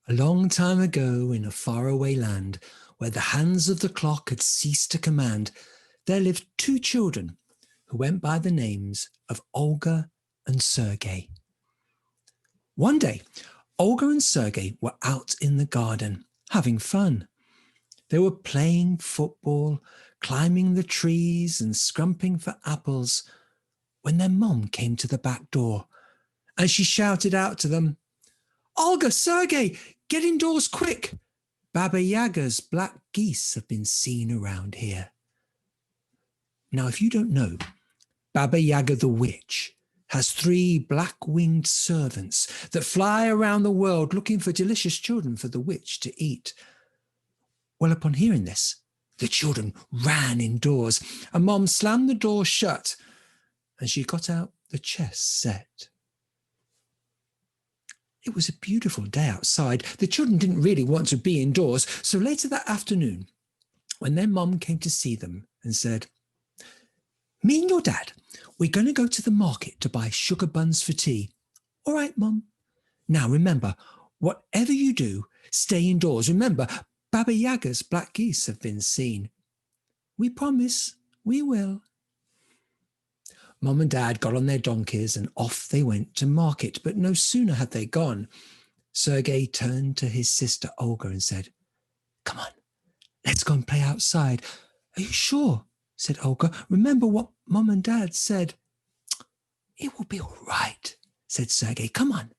A long time ago, in a faraway land, where the hands of the clock had ceased to command, there lived two children who went by the names of Olga and Sergey. One day, Olga and Sergey were out in the garden, having fun. They were playing football, climbing the trees and scrumping for apples, when their mom came to the back door, and she shouted out to them, "Olga, Sergey, get indoors quick! Baba Yaga's black geese have been seen around here." Now, if you don't know, Baba Yaga the witch has 3 black-winged servants that fly around the world looking for delicious children for the witch to eat. Well, upon hearing this, the children ran indoors, and Mom slammed the door shut, and she got out the chess set. It was a beautiful day outside. The children didn't really want to be indoors, so later that afternoon, when their mom came to see them and said, "Me and your dad, we're going to go to the market to buy sugar buns for tea." "All right, Mum. Now remember, whatever you do, stay indoors. Remember, Baba Yaga's black geese have been seen." "We promise, we will." Mum and Dad got on their donkeys and off they went to market, but no sooner had they gone, Sergey turned to his sister Olga and said, "Come on, let's go and play outside." "Are you sure?" said Olga. "Remember what Mum and Dad said." "It will be all right," said Sergey. "Come on."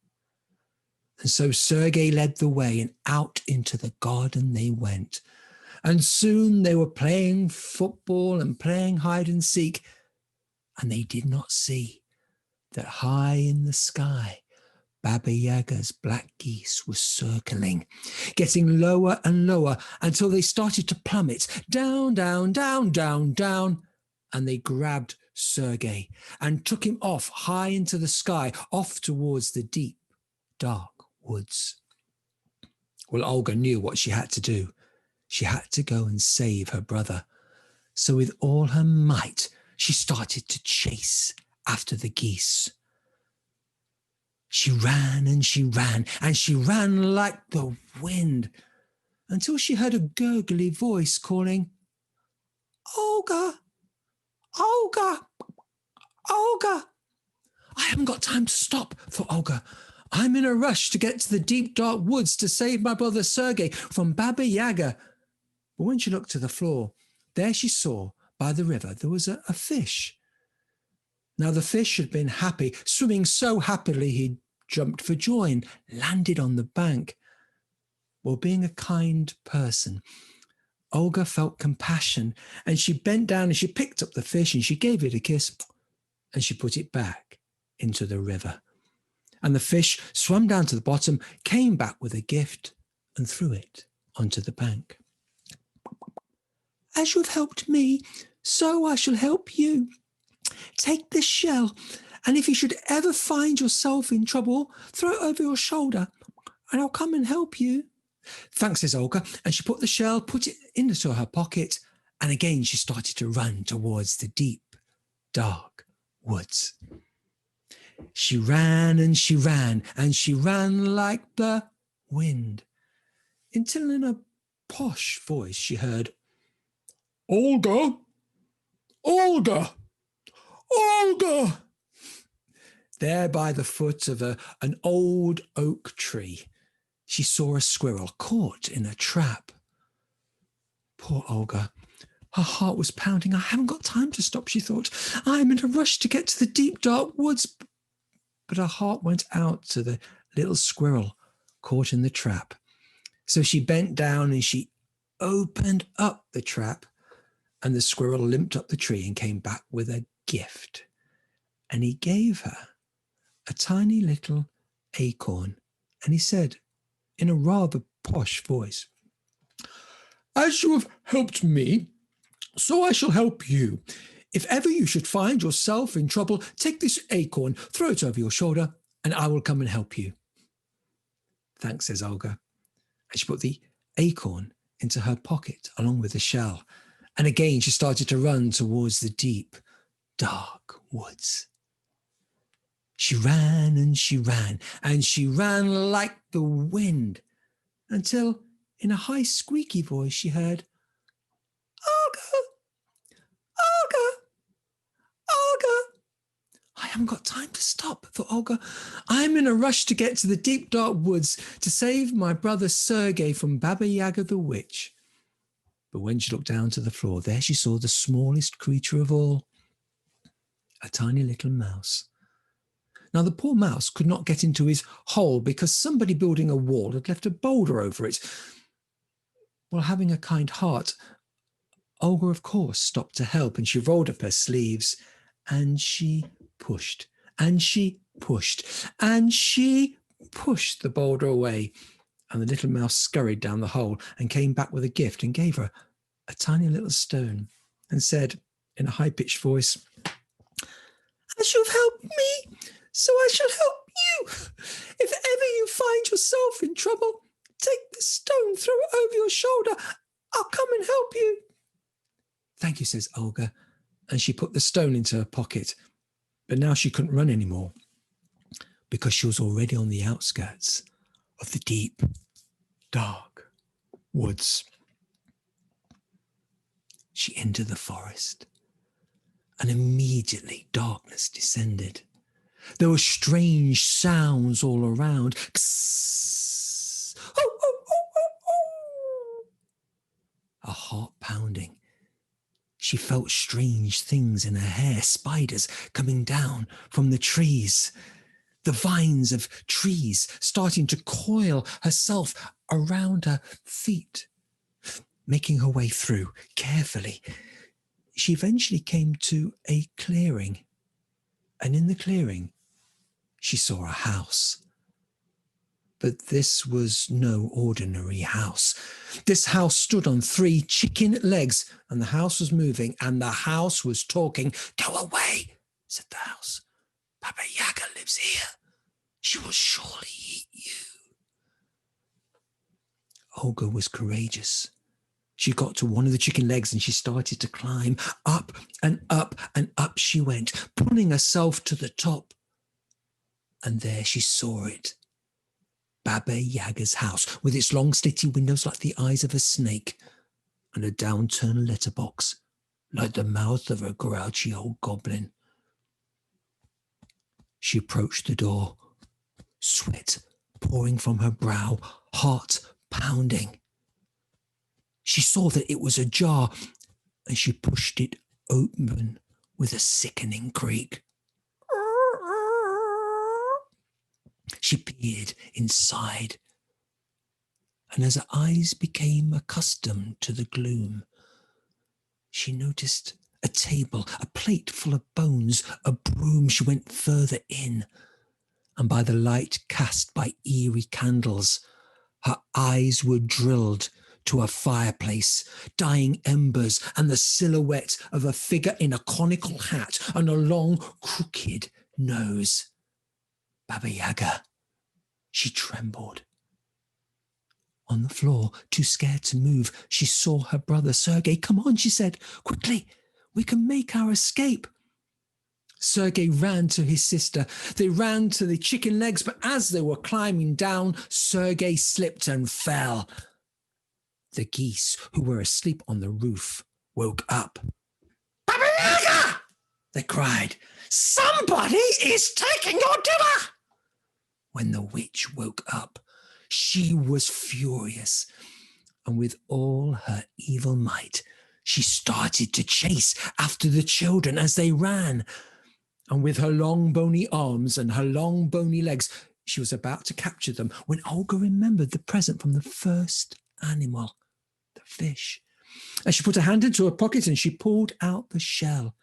And so Sergey led the way, and out into the garden they went. And soon they were playing football and playing hide and seek, and they did not see that high in the sky, Baba Yaga's black geese were circling, getting lower and lower until they started to plummet down, down, down, down, down, and they grabbed Sergey and took him off high into the sky, off towards the deep, dark woods. Well, Olga knew what she had to do. She had to go and save her brother. So with all her might, she started to chase after the geese. She ran and she ran and she ran like the wind until she heard a gurgly voice calling, "Olga, Olga, Olga." "I haven't got time to stop," thought Olga. "I'm in a rush to get to the deep, dark woods to save my brother Sergey from Baba Yaga." But when she looked to the floor, there she saw by the river there was a fish. Now the fish had been happy, swimming so happily he jumped for joy and landed on the bank. Well, being a kind person, Olga felt compassion, and she bent down and she picked up the fish and she gave it a kiss and she put it back into the river. And the fish swam down to the bottom, came back with a gift and threw it onto the bank. "As you have helped me, so I shall help you. Take this shell, and if you should ever find yourself in trouble, throw it over your shoulder, and I'll come and help you." "Thanks," says Olga, and she put the shell, put it into her pocket, and again she started to run towards the deep, dark woods. She ran and she ran, and she ran like the wind, until in a posh voice she heard, "Olga, Olga, Olga." There by the foot of an old oak tree, she saw a squirrel caught in a trap. Poor Olga. Her heart was pounding. "I haven't got time to stop," she thought. "I'm in a rush to get to the deep, dark woods." But her heart went out to the little squirrel caught in the trap. So she bent down and she opened up the trap, and the squirrel limped up the tree and came back with a gift. And he gave her a tiny little acorn, and he said in a rather posh voice, "As you have helped me, so I shall help you. If ever you should find yourself in trouble, take this acorn, throw it over your shoulder, and I will come and help you." "Thanks," says Olga. And she put the acorn into her pocket along with the shell. And again she started to run towards the deep, dark woods. She ran and she ran, and she ran like the wind, until in a high squeaky voice she heard, "Olga, Olga, Olga." I haven't got time to stop, thought Olga. I'm in a rush to get to the deep dark woods to save my brother Sergey from Baba Yaga the witch. But when she looked down to the floor, there she saw the smallest creature of all, a tiny little mouse. Now, the poor mouse could not get into his hole because somebody building a wall had left a boulder over it. Well, having a kind heart, Olga, of course, stopped to help, and she rolled up her sleeves, and she pushed, and she pushed, and she pushed the boulder away, and the little mouse scurried down the hole and came back with a gift and gave her a tiny little stone and said in a high-pitched voice, "As you've helped me, so I shall help you. If ever you find yourself in trouble, take the stone, throw it over your shoulder. I'll come and help you." "Thank you," says Olga, and she put the stone into her pocket. But now she couldn't run anymore because she was already on the outskirts of the deep, dark woods. She entered the forest, and immediately darkness descended. There were strange sounds all around. Kss, oh, oh, oh, oh, oh. A heart pounding. She felt strange things in her hair, spiders coming down from the trees, the vines of trees starting to coil herself around her feet. Making her way through carefully, she eventually came to a clearing, and in the clearing, she saw a house. But this was no ordinary house. This house stood on 3 chicken legs, and the house was moving, and the house was talking. "Go away," said the house. "Baba Yaga lives here. She will surely eat you." Olga was courageous. She got to one of the chicken legs and she started to climb. Up and up and up she went, pulling herself to the top. And there she saw it. Baba Yaga's house, with its long slitty windows like the eyes of a snake, and a downturned letterbox like the mouth of a grouchy old goblin. She approached the door, sweat pouring from her brow, heart pounding. She saw that it was ajar, and she pushed it open with a sickening creak. She peered inside, and as her eyes became accustomed to the gloom, she noticed a table, a plate full of bones, a broom. She went further in, and by the light cast by eerie candles, her eyes were drilled to a fireplace, dying embers, and the silhouette of a figure in a conical hat and a long, crooked nose. Baba Yaga. She trembled. On the floor, too scared to move, she saw her brother Sergey. "Come on," she said. "Quickly, we can make our escape." Sergey ran to his sister. They ran to the chicken legs, but as they were climbing down, Sergey slipped and fell. The geese, who were asleep on the roof, woke up. "Baba Yaga!" they cried. "Somebody is taking your dinner!" When the witch woke up, she was furious, and with all her evil might, she started to chase after the children as they ran. And with her long bony arms and her long bony legs, she was about to capture them when Olga remembered the present from the first animal, the fish. And she put her hand into her pocket and she pulled out the shell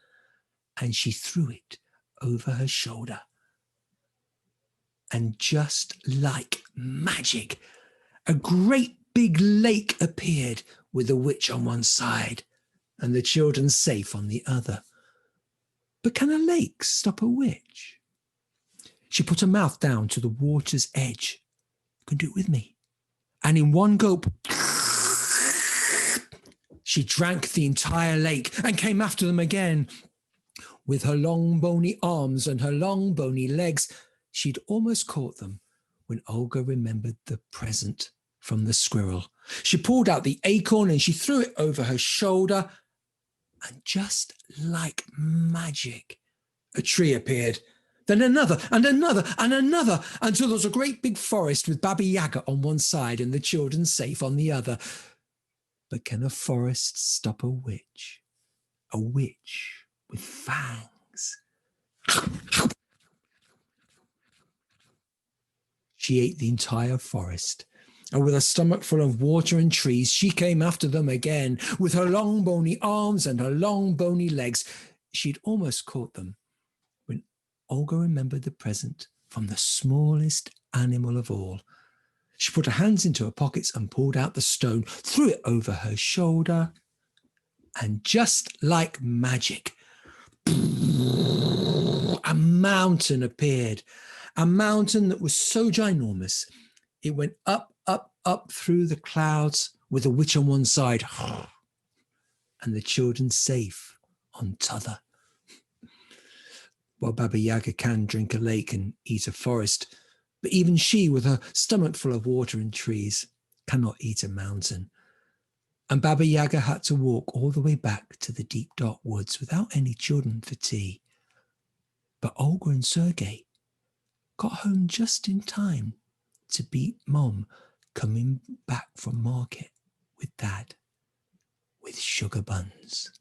and she threw it over her shoulder. And just like magic, a great big lake appeared with the witch on one side and the children safe on the other. But can a lake stop a witch? She put her mouth down to the water's edge. You can do it with me. And in one gulp, she drank the entire lake and came after them again. with her long bony arms and her long bony legs. She'd almost caught them when Olga remembered the present from the squirrel. She pulled out the acorn and she threw it over her shoulder, and just like magic, a tree appeared. Then another and another and another, until there was a great big forest with Baba Yaga on one side and the children safe on the other. But can a forest stop a witch? A witch with fangs. She ate the entire forest, and with a stomach full of water and trees, she came after them again with her long bony arms and her long bony legs. She'd almost caught them when Olga remembered the present from the smallest animal of all. She put her hands into her pockets and pulled out the stone, threw it over her shoulder, and just like magic, a mountain appeared. A mountain that was so ginormous, it went up, up, up through the clouds with a witch on one side and the children safe on t'other. Well, Baba Yaga can drink a lake and eat a forest, but even she, with her stomach full of water and trees, cannot eat a mountain. And Baba Yaga had to walk all the way back to the deep dark woods without any children for tea. But Olga and Sergey got home just in time to beat Mom coming back from market with Dad with sugar buns.